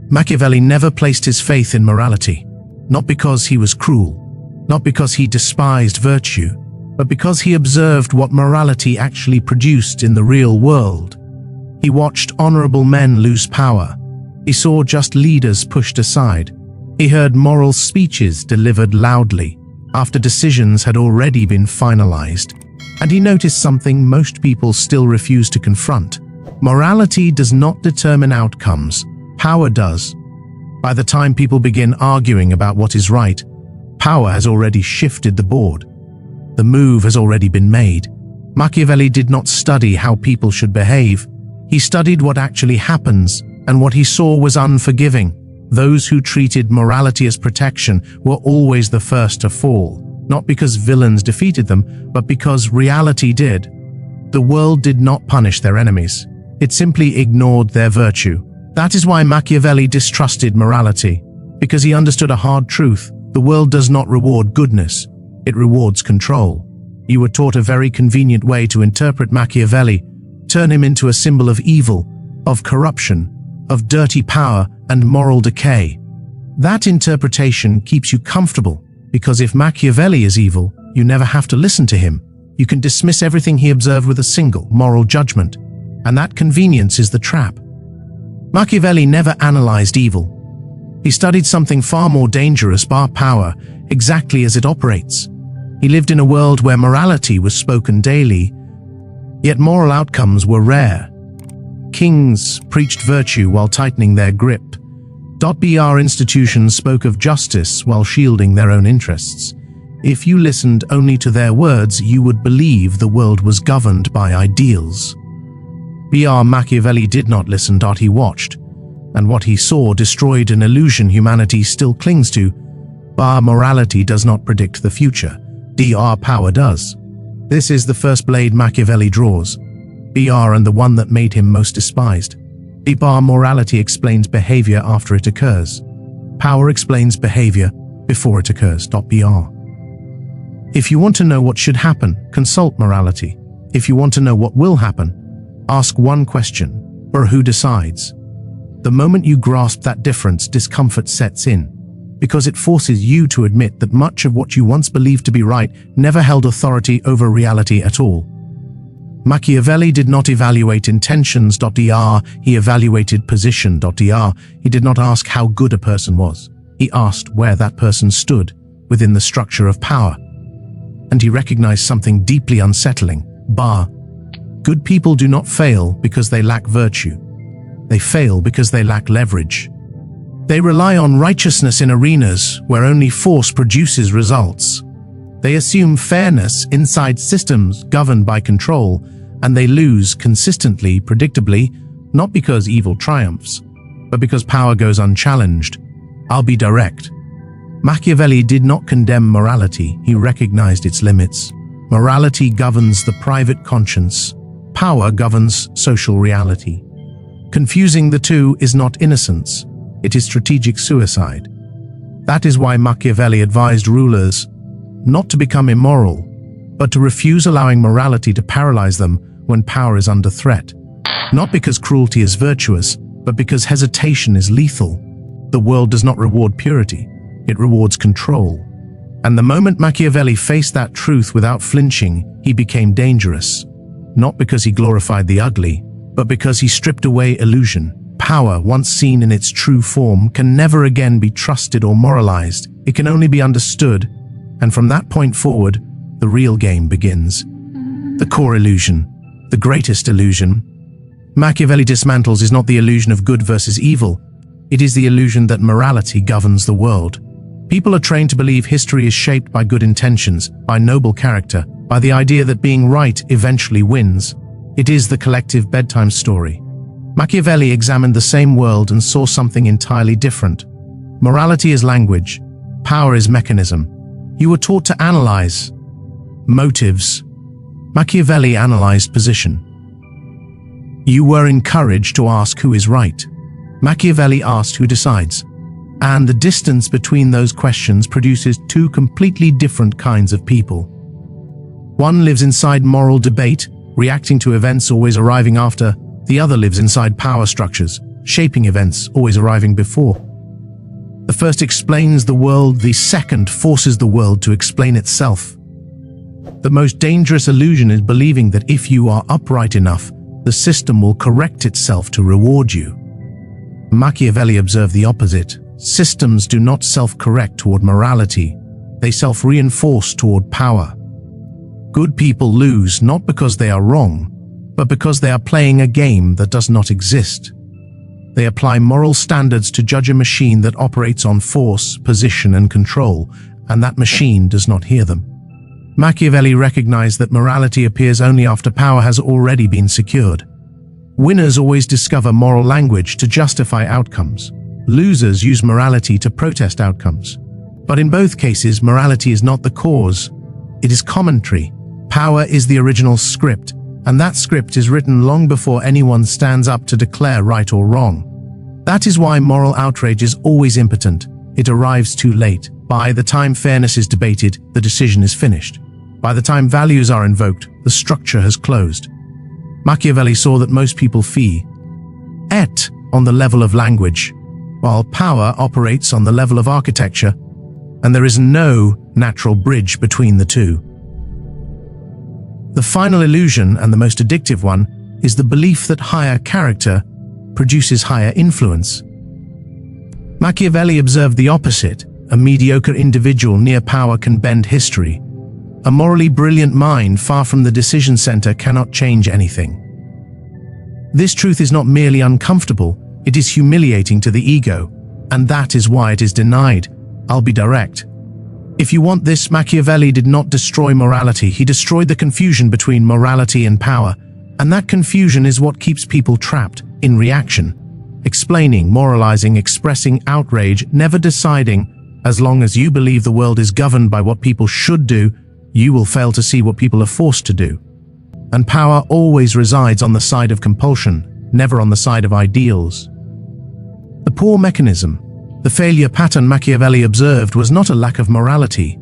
Machiavelli never placed his faith in morality, not because he was cruel, not because he despised virtue, but because he observed what morality actually produced in the real world. He watched honorable men lose power. He saw just leaders pushed aside. He heard moral speeches delivered loudly after decisions had already been finalized. And he noticed something most people still refuse to confront. Morality does not determine outcomes. Power does. By the time people begin arguing about what is right, power has already shifted the board. The move has already been made. Machiavelli did not study how people should behave. He studied what actually happens, and what he saw was unforgiving. Those who treated morality as protection were always the first to fall, not because villains defeated them, but because reality did. The world did not punish their enemies. It simply ignored their virtue. That is why Machiavelli distrusted morality, because he understood a hard truth. The world does not reward goodness, it rewards control. You were taught a very convenient way to interpret Machiavelli, turn him into a symbol of evil, of corruption, of dirty power and moral decay. That interpretation keeps you comfortable, because if Machiavelli is evil, you never have to listen to him. You can dismiss everything he observed with a single moral judgment, and that convenience is the trap. Machiavelli never analyzed evil. He studied something far more dangerous, power, exactly as it operates. He lived in a world where morality was spoken daily, yet moral outcomes were rare. Kings preached virtue while tightening their grip. BR institutions spoke of justice while shielding their own interests. If you listened only to their words, you would believe the world was governed by ideals. Machiavelli did not listen. He watched, and what he saw destroyed an illusion humanity still clings to. Morality does not predict the future. Power does. This is the first blade Machiavelli draws. And the one that made him most despised. Morality explains behavior after it occurs. Power explains behavior before it occurs. If you want to know what should happen, consult morality. If you want to know what will happen, ask one question, or who decides? The moment you grasp that difference, discomfort sets in, because it forces you to admit that much of what you once believed to be right never held authority over reality at all. Machiavelli did not evaluate intentions. He evaluated position. He did not ask how good a person was. He asked where that person stood within the structure of power. And he recognized something deeply unsettling. Good people do not fail because they lack virtue. They fail because they lack leverage. They rely on righteousness in arenas where only force produces results. They assume fairness inside systems governed by control, and they lose consistently, predictably, not because evil triumphs, but because power goes unchallenged. I'll be direct. Machiavelli did not condemn morality, he recognized its limits. Morality governs the private conscience. Power governs social reality. Confusing the two is not innocence, it is strategic suicide. That is why Machiavelli advised rulers not to become immoral, but to refuse allowing morality to paralyze them when power is under threat. Not because cruelty is virtuous, but because hesitation is lethal. The world does not reward purity, it rewards control. And the moment Machiavelli faced that truth without flinching, he became dangerous. Not because he glorified the ugly, but because he stripped away illusion. Power, once seen in its true form, can never again be trusted or moralized. It can only be understood, and from that point forward, the real game begins. The core illusion, the greatest illusion, Machiavelli dismantles is not the illusion of good versus evil. It is the illusion that morality governs the world. People are trained to believe history is shaped by good intentions, by noble character, by the idea that being right eventually wins. It is the collective bedtime story. Machiavelli examined the same world and saw something entirely different. Morality is language. Power is mechanism. You were taught to analyze motives. Machiavelli analyzed position. You were encouraged to ask who is right. Machiavelli asked who decides. And the distance between those questions produces two completely different kinds of people. One lives inside moral debate, reacting to events always arriving after. The other lives inside power structures, shaping events, always arriving before. The first explains the world, the second forces the world to explain itself. The most dangerous illusion is believing that if you are upright enough, the system will correct itself to reward you. Machiavelli observed the opposite. Systems do not self-correct toward morality, they self-reinforce toward power. Good people lose not because they are wrong, but because they are playing a game that does not exist. They apply moral standards to judge a machine that operates on force, position, and control, and that machine does not hear them. Machiavelli recognized that morality appears only after power has already been secured. Winners always discover moral language to justify outcomes. Losers use morality to protest outcomes. But in both cases, morality is not the cause. It is commentary. Power is the original script, and that script is written long before anyone stands up to declare right or wrong. That is why moral outrage is always impotent. It arrives too late. By the time fairness is debated, the decision is finished. By the time values are invoked, the structure has closed. Machiavelli saw that most people fee et on the level of language, while power operates on the level of architecture, and there is no natural bridge between the two. The final illusion, and the most addictive one, is the belief that higher character produces higher influence. Machiavelli observed the opposite. A mediocre individual near power can bend history. A morally brilliant mind far from the decision center cannot change anything. This truth is not merely uncomfortable, it is humiliating to the ego, and that is why it is denied. I'll be direct. If you want this, Machiavelli did not destroy morality, he destroyed the confusion between morality and power, and that confusion is what keeps people trapped in reaction, explaining, moralizing, expressing outrage, never deciding. As long as you believe the world is governed by what people should do, you will fail to see what people are forced to do. And power always resides on the side of compulsion, never on the side of ideals. The poor mechanism, the failure pattern Machiavelli observed, was not a lack of morality.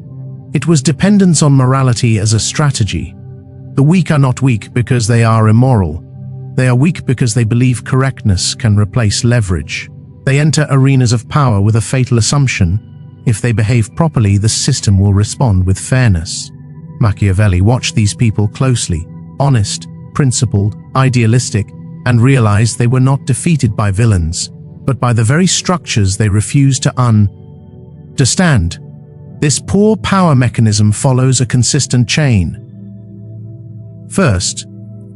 It was dependence on morality as a strategy. The weak are not weak because they are immoral. They are weak because they believe correctness can replace leverage. They enter arenas of power with a fatal assumption: if they behave properly, the system will respond with fairness. Machiavelli watched these people closely, honest, principled, idealistic, and realized they were not defeated by villains, but by the very structures they refused to understand. This poor power mechanism follows a consistent chain. First,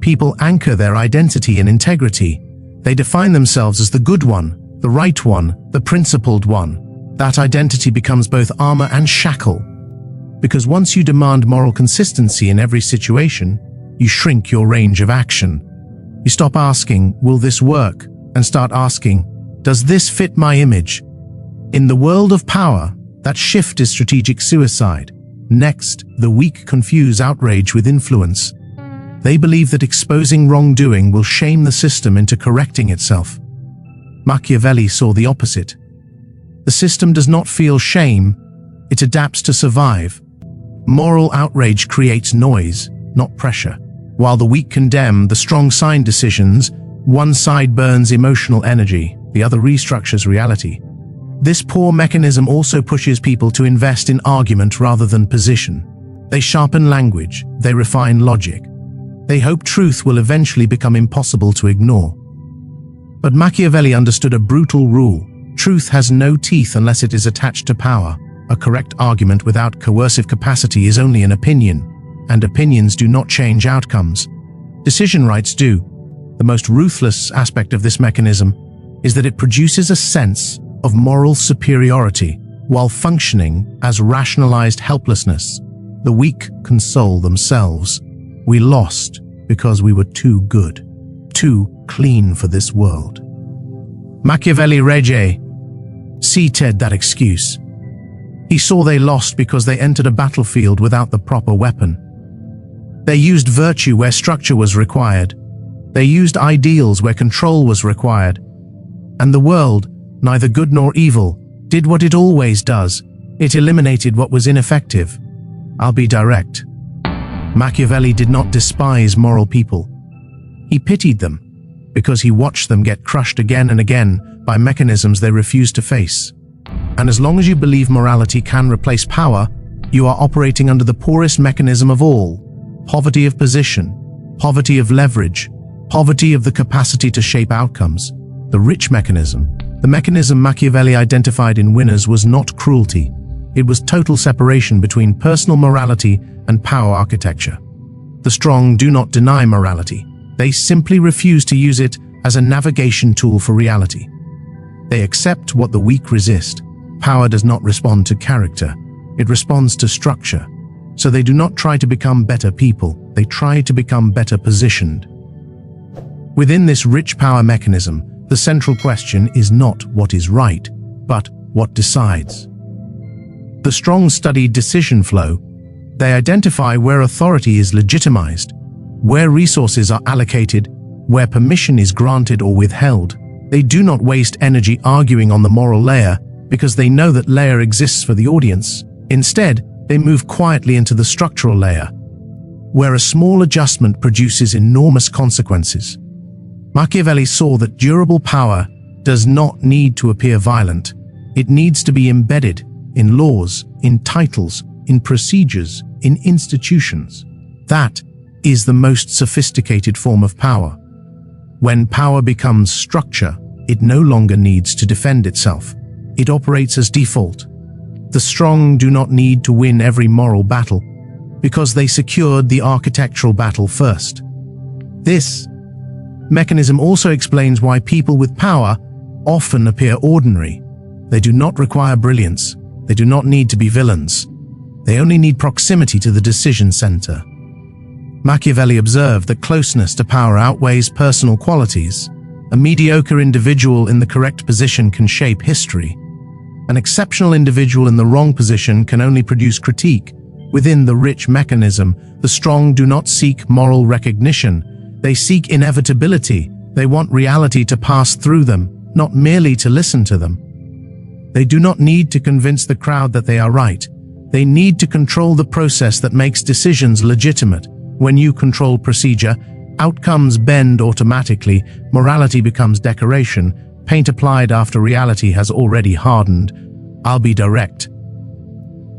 people anchor their identity in integrity. They define themselves as the good one, the right one, the principled one. That identity becomes both armor and shackle. Because once you demand moral consistency in every situation, you shrink your range of action. You stop asking, will this work? And start asking, does this fit my image? In the world of power, that shift is strategic suicide. Next, the weak confuse outrage with influence. They believe that exposing wrongdoing will shame the system into correcting itself. Machiavelli saw the opposite. The system does not feel shame, it adapts to survive. Moral outrage creates noise, not pressure. While the weak condemn, the strong sign decisions. One side burns emotional energy, the other restructures reality. This poor mechanism also pushes people to invest in argument rather than position. They sharpen language, they refine logic. They hope truth will eventually become impossible to ignore. But Machiavelli understood a brutal rule: truth has no teeth unless it is attached to power. A correct argument without coercive capacity is only an opinion, and opinions do not change outcomes. Decision rights do. The most ruthless aspect of this mechanism is that it produces a sense of moral superiority while functioning as rationalized helplessness. The weak console themselves. We lost because we were too good, too clean for this world. Machiavelli rejected that excuse. He saw they lost because they entered a battlefield without the proper weapon. They used virtue where structure was required. They used ideals where control was required. And the world, neither good nor evil, did what it always does. It eliminated what was ineffective. I'll be direct. Machiavelli did not despise moral people. He pitied them. because he watched them get crushed again and again by mechanisms they refused to face. And as long as you believe morality can replace power, you are operating under the poorest mechanism of all: poverty of position, poverty of leverage, poverty of the capacity to shape outcomes. The rich mechanism, the mechanism Machiavelli identified in winners, was not cruelty. It was total separation between personal morality and power architecture. The strong do not deny morality. They simply refuse to use it as a navigation tool for reality. They accept what the weak resist. Power does not respond to character. It responds to structure. So they do not try to become better people. They try to become better positioned. Within this rich power mechanism, the central question is not what is right, but what decides. The strong study decision flow. They identify where authority is legitimized, where resources are allocated, where permission is granted or withheld. They do not waste energy arguing on the moral layer because they know that layer exists for the audience. Instead, they move quietly into the structural layer, where a small adjustment produces enormous consequences. Machiavelli saw that durable power does not need to appear violent. It needs to be embedded in laws, in titles, in procedures, in institutions. That is the most sophisticated form of power. When power becomes structure, it no longer needs to defend itself. It operates as default. The strong do not need to win every moral battle because they secured the architectural battle first. This mechanism also explains why people with power often appear ordinary. They do not require brilliance. They do not need to be villains. They only need proximity to the decision center. Machiavelli observed that closeness to power outweighs personal qualities. A mediocre individual in the correct position can shape history. An exceptional individual in the wrong position can only produce critique. Within the rich mechanism, the strong do not seek moral recognition. They seek inevitability. They want reality to pass through them, not merely to listen to them. They do not need to convince the crowd that they are right. They need to control the process that makes decisions legitimate. When you control procedure, outcomes bend automatically. Morality becomes decoration, paint applied after reality has already hardened. I'll be direct.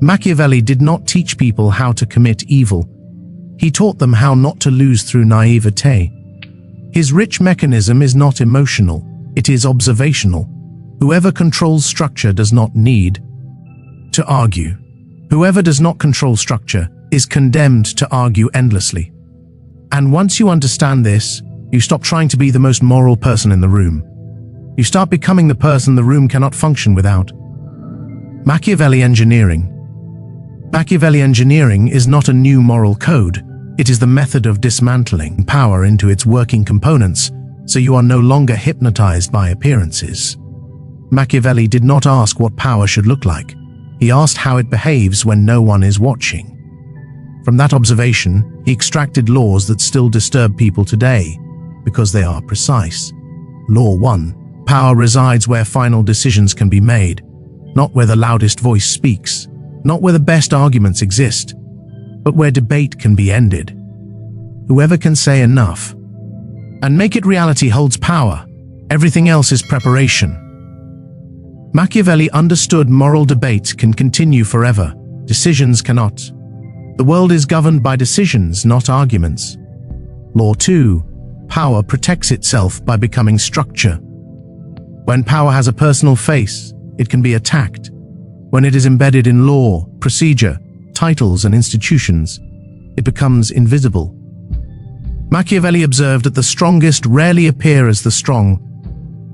Machiavelli did not teach people how to commit evil. He taught them how not to lose through naivete. His rich mechanism is not emotional, it is observational. Whoever controls structure does not need to argue. Whoever does not control structure is condemned to argue endlessly. And once you understand this, you stop trying to be the most moral person in the room. You start becoming the person the room cannot function without. Machiavelli engineering. Machiavelli engineering is not a new moral code. It is the method of dismantling power into its working components, so you are no longer hypnotized by appearances. Machiavelli did not ask what power should look like. He asked how it behaves when no one is watching. From that observation, he extracted laws that still disturb people today, because they are precise. Law 1. Power resides where final decisions can be made, not where the loudest voice speaks, not where the best arguments exist, but where debate can be ended. Whoever can say enough and make it reality holds power. Everything else is preparation. Machiavelli understood moral debates can continue forever. Decisions cannot. The world is governed by decisions, not arguments. Law 2. Power protects itself by becoming structure. When power has a personal face, it can be attacked. When it is embedded in law, procedure, titles, and institutions, it becomes invisible. Machiavelli observed that the strongest rarely appear as the strong.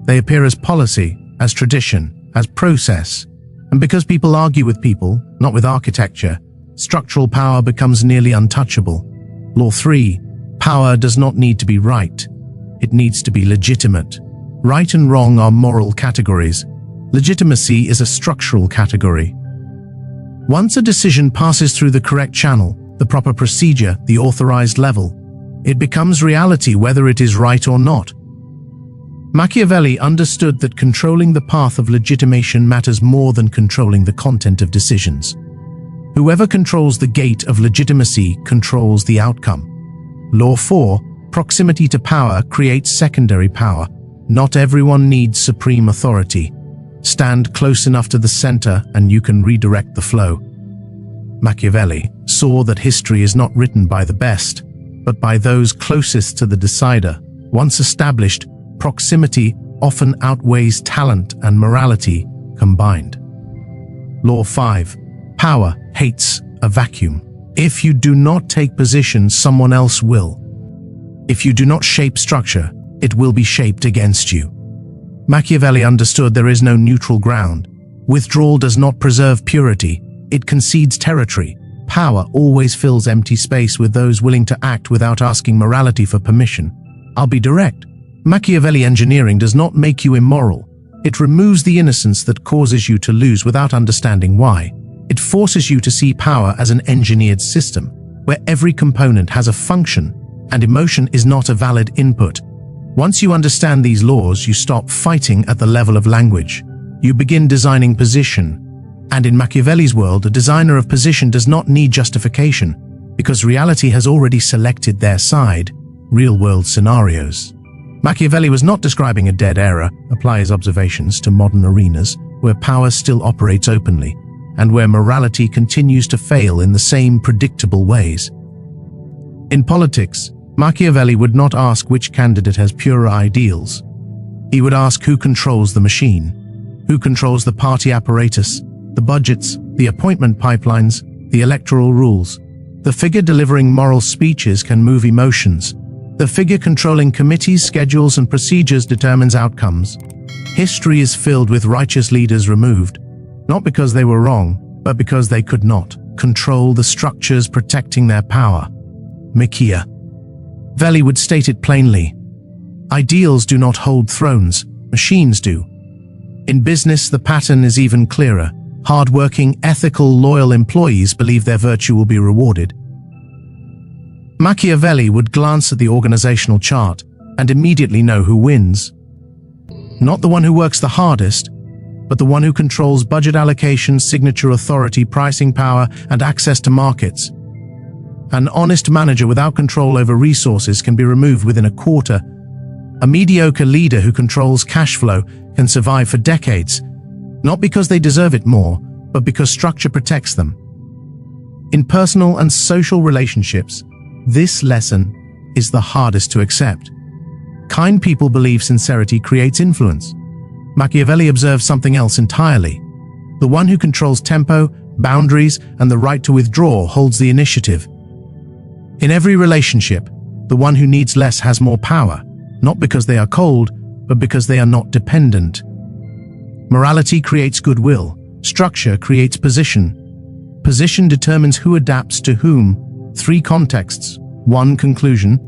They appear as policy, as tradition, as process. And because people argue with people, not with architecture, structural power becomes nearly untouchable. Law 3. Power does not need to be right. It needs to be legitimate. Right and wrong are moral categories. Legitimacy is a structural category. Once a decision passes through the correct channel, the proper procedure, the authorized level, it becomes reality whether it is right or not. Machiavelli understood that controlling the path of legitimation matters more than controlling the content of decisions. Whoever controls the gate of legitimacy controls the outcome. Law 4. Proximity to power creates secondary power. Not everyone needs supreme authority. Stand close enough to the center and you can redirect the flow. Machiavelli saw that history is not written by the best, but by those closest to the decider. Once established, proximity often outweighs talent and morality combined. Law 5. Power hates a vacuum. If you do not take position, someone else will. If you do not shape structure, it will be shaped against you. Machiavelli understood there is no neutral ground. Withdrawal does not preserve purity, it concedes territory. Power always fills empty space with those willing to act without asking morality for permission. I'll be direct. Machiavelli engineering does not make you immoral. It removes the innocence that causes you to lose without understanding why. It forces you to see power as an engineered system, where every component has a function, and emotion is not a valid input. Once you understand these laws, you stop fighting at the level of language. You begin designing position. And in Machiavelli's world, a designer of position does not need justification, because reality has already selected their side, real-world scenarios. Machiavelli was not describing a dead era. Apply his observations to modern arenas, where power still operates openly, and where morality continues to fail in the same predictable ways. In politics, Machiavelli would not ask which candidate has purer ideals. He would ask who controls the machine, who controls the party apparatus, the budgets, the appointment pipelines, the electoral rules. The figure delivering moral speeches can move emotions. The figure controlling committees, schedules, and procedures determines outcomes. History is filled with righteous leaders removed, not because they were wrong, but because they could not control the structures protecting their power. Machiavelli would state it plainly. Ideals do not hold thrones, machines do. In business, the pattern is even clearer. Hard-working, ethical, loyal employees believe their virtue will be rewarded. Machiavelli would glance at the organizational chart and immediately know who wins. Not the one who works the hardest, but the one who controls budget allocation, signature authority, pricing power, and access to markets. An honest manager without control over resources can be removed within a quarter. A mediocre leader who controls cash flow can survive for decades, not because they deserve it more, but because structure protects them. In personal and social relationships, this lesson is the hardest to accept. Kind people believe sincerity creates influence. Machiavelli observed something else entirely. The one who controls tempo, boundaries, and the right to withdraw holds the initiative. In every relationship, the one who needs less has more power, not because they are cold, but because they are not dependent. Morality creates goodwill. Structure creates position. Position determines who adapts to whom. 3 contexts, 1 conclusion.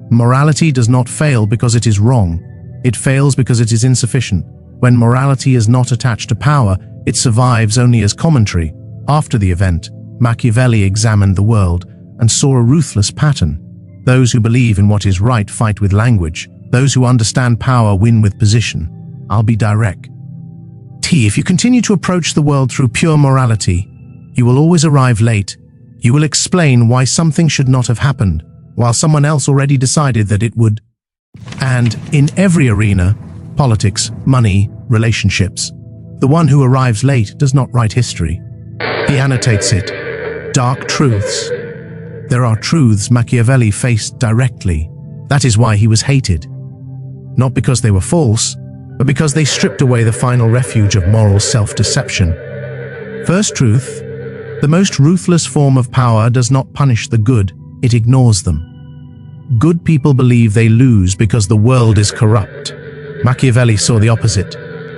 Morality does not fail because it is wrong. It fails because it is insufficient. When morality is not attached to power, it survives only as commentary. After the event, Machiavelli examined the world and saw a ruthless pattern. Those who believe in what is right fight with language. Those who understand power win with position. I'll be direct. If you continue to approach the world through pure morality, you will always arrive late. You will explain why something should not have happened, while someone else already decided that it would. And in every arena, politics, money, relationships, the one who arrives late does not write history. He annotates it. Dark truths. There are truths Machiavelli faced directly. That is why he was hated. Not because they were false, but because they stripped away the final refuge of moral self-deception. First truth, the most ruthless form of power does not punish the good, it ignores them. Good people believe they lose because the world is corrupt. Machiavelli saw the opposite.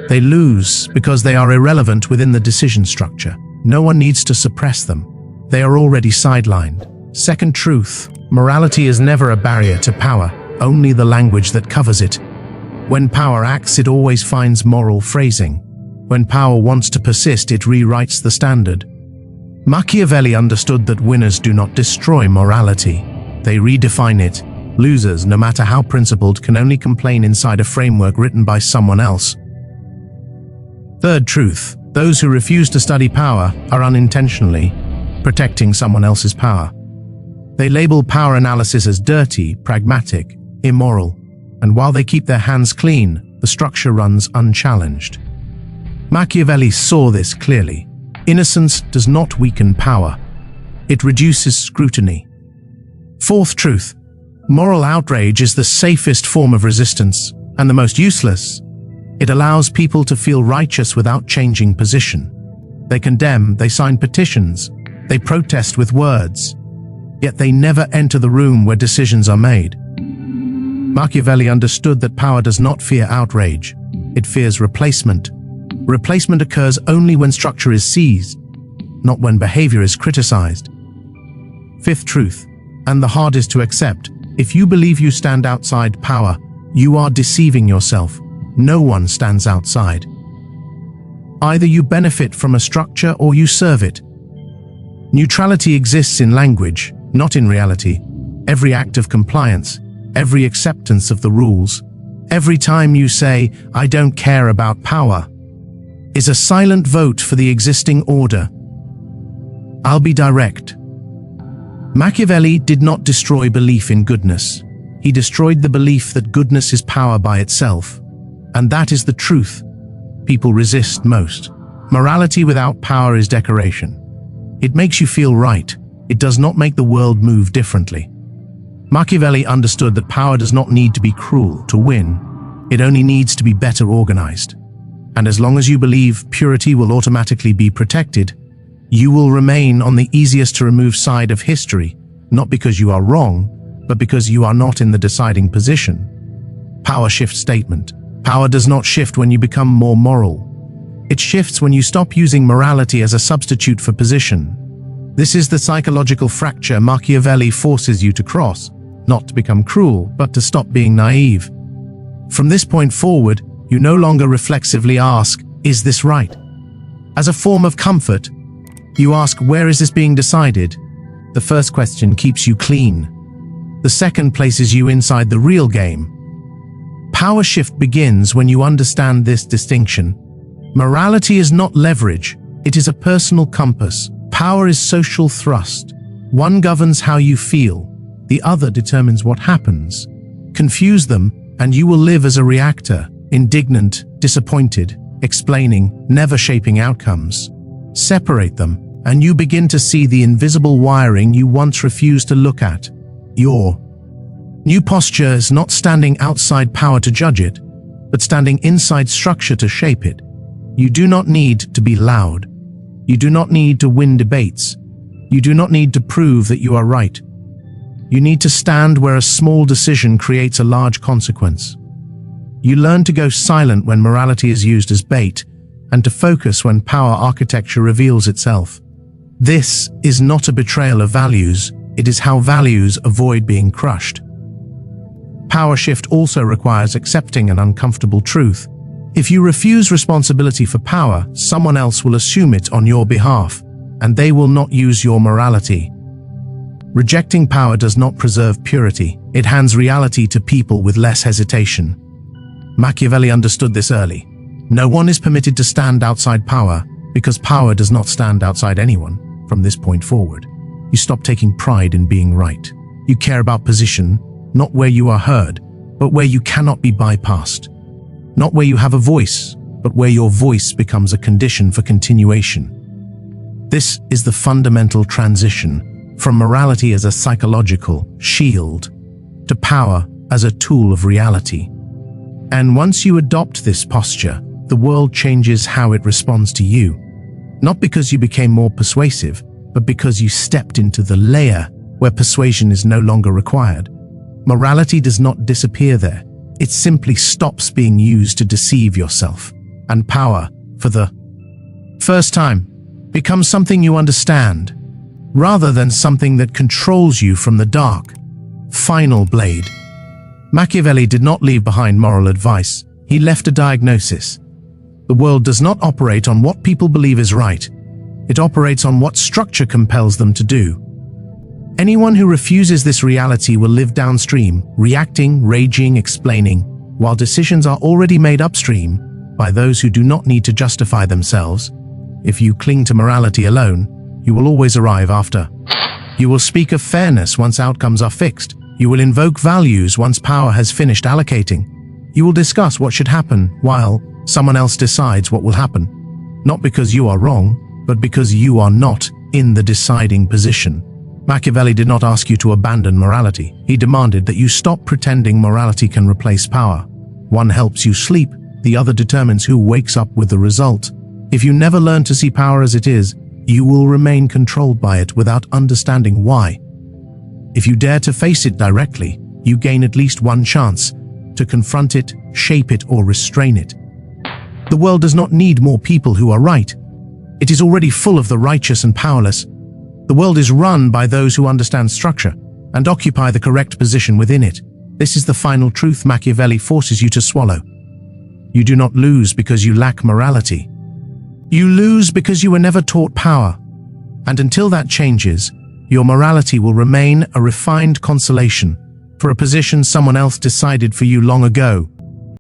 They lose because they are irrelevant within the decision structure. No one needs to suppress them. They are already sidelined. Second truth, morality is never a barrier to power, only the language that covers it. When power acts, it always finds moral phrasing. When power wants to persist, it rewrites the standard. Machiavelli understood that winners do not destroy morality. They redefine it. Losers, no matter how principled, can only complain inside a framework written by someone else. Third truth, those who refuse to study power are unintentionally protecting someone else's power. They label power analysis as dirty, pragmatic, immoral, and while they keep their hands clean, the structure runs unchallenged. Machiavelli saw this clearly. Innocence does not weaken power. It reduces scrutiny. Fourth truth: moral outrage is the safest form of resistance and the most useless. It allows people to feel righteous without changing position. They condemn, they sign petitions, they protest with words, yet they never enter the room where decisions are made. Machiavelli understood that power does not fear outrage, it fears replacement. Replacement occurs only when structure is seized, not when behavior is criticized. Fifth truth, and the hardest to accept: if you believe you stand outside power, you are deceiving yourself. No one stands outside. Either you benefit from a structure or you serve it. Neutrality exists in language, not in reality. Every act of compliance, every acceptance of the rules, every time you say, "I don't care about power," is a silent vote for the existing order. I'll be direct. Machiavelli did not destroy belief in goodness. He destroyed the belief that goodness is power by itself. And that is the truth people resist most. Morality without power is decoration. It makes you feel right. It does not make the world move differently. Machiavelli understood that power does not need to be cruel to win. It only needs to be better organized. And as long as you believe purity will automatically be protected, you will remain on the easiest to remove side of history, not because you are wrong, but because you are not in the deciding position. Power shift statement. Power does not shift when you become more moral. It shifts when you stop using morality as a substitute for position. This is the psychological fracture Machiavelli forces you to cross, not to become cruel, but to stop being naive. From this point forward, you no longer reflexively ask, "Is this right?" As a form of comfort, you ask, "Where is this being decided?" The first question keeps you clean. The second places you inside the real game. Power shift begins when you understand this distinction. Morality is not leverage, it is a personal compass. Power is social thrust. One governs how you feel, the other determines what happens. Confuse them, and you will live as a reactor, indignant, disappointed, explaining, never shaping outcomes. Separate them, and you begin to see the invisible wiring you once refused to look at. Your new posture is not standing outside power to judge it, but standing inside structure to shape it. You do not need to be loud. You do not need to win debates. You do not need to prove that you are right. You need to stand where a small decision creates a large consequence. You learn to go silent when morality is used as bait, and to focus when power architecture reveals itself. This is not a betrayal of values, it is how values avoid being crushed. Power shift also requires accepting an uncomfortable truth. If you refuse responsibility for power, someone else will assume it on your behalf, and they will not use your morality. Rejecting power does not preserve purity, it hands reality to people with less hesitation. Machiavelli understood this early. No one is permitted to stand outside power, because power does not stand outside anyone. From this point forward, you stop taking pride in being right. You care about position, not where you are heard, but where you cannot be bypassed. Not where you have a voice, but where your voice becomes a condition for continuation. This is the fundamental transition from morality as a psychological shield to power as a tool of reality. And once you adopt this posture, the world changes how it responds to you. Not because you became more persuasive, but because you stepped into the layer where persuasion is no longer required. Morality does not disappear there. It simply stops being used to deceive yourself. And power, for the first time, becomes something you understand, rather than something that controls you from the dark. Final blade. Machiavelli did not leave behind moral advice. He left a diagnosis. The world does not operate on what people believe is right. It operates on what structure compels them to do. Anyone who refuses this reality will live downstream, reacting, raging, explaining, while decisions are already made upstream by those who do not need to justify themselves. If you cling to morality alone, you will always arrive after. You will speak of fairness once outcomes are fixed, You will invoke values once power has finished allocating. You will discuss what should happen while someone else decides what will happen. Not because you are wrong, but because you are not in the deciding position. Machiavelli did not ask you to abandon morality. He demanded that you stop pretending morality can replace power. One helps you sleep, the other determines who wakes up with the result. If you never learn to see power as it is, you will remain controlled by it without understanding why. If you dare to face it directly, you gain at least one chance to confront it, shape it, or restrain it. The world does not need more people who are right. It is already full of the righteous and powerless. The world is run by those who understand structure and occupy the correct position within it. This is the final truth Machiavelli forces you to swallow. You do not lose because you lack morality. You lose because you were never taught power. And until that changes, your morality will remain a refined consolation for a position someone else decided for you long ago.